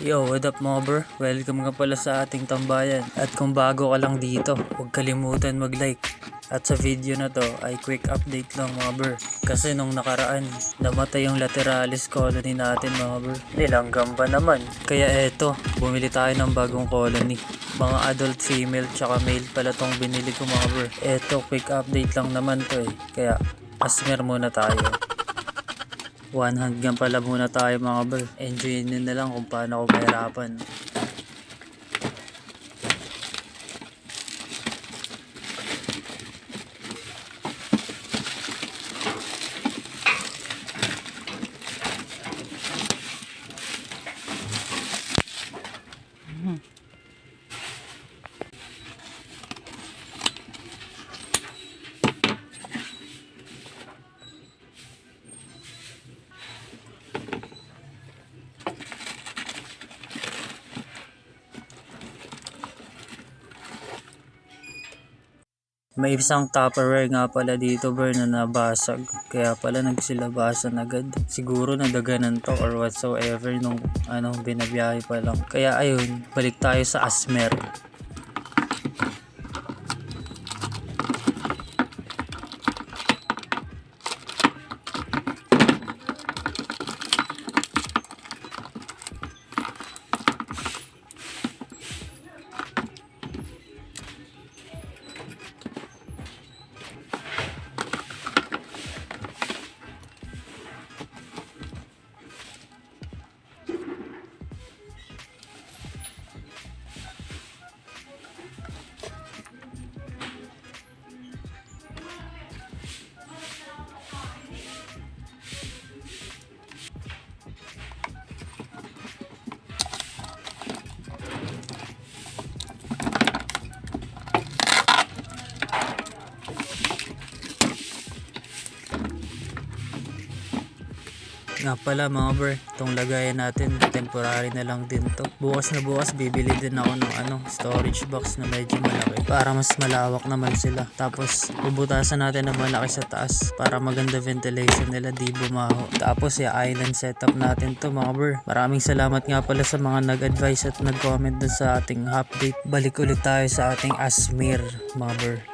Yo, what up mga bro? Welcome nga pala sa ating tambayan. At kung bago ka lang dito, huwag kalimutan mag-like. At sa video na to ay quick update lang mga bro. Kasi nung nakaraan, namatay yung Lateralis colony natin mga bro. Nilanggam ba naman? Kaya eto, bumili tayo ng bagong colony. Mga adult female tsaka male pala tong binili ko mga bro. Eto, quick update lang naman to eh. Kaya asmer muna tayo. One hand gun pala muna tayo mga bro. Enjoyin nyo na lang kung paano ako mahirapan. May isang Tupperware nga pala dito bro na nabasag. Kaya pala nagsilabasan agad. Siguro nadaganan to or whatsoever nung binabiyahe pa lang. Kaya ayun, balik tayo sa asmer. Nga pala mga bro, itong lagayan natin temporary na lang din to. Bukas na bukas bibili din ako ng storage box na medyo malaki para mas malawak naman sila. Tapos bubutasan natin ng malaki sa taas para maganda ventilation nila, di bumaho. Tapos island setup natin to mga bro. Maraming salamat nga pala sa mga nag-advise at nag-comment dun sa ating update. Balik ulit tayo sa ating asmer mga bro.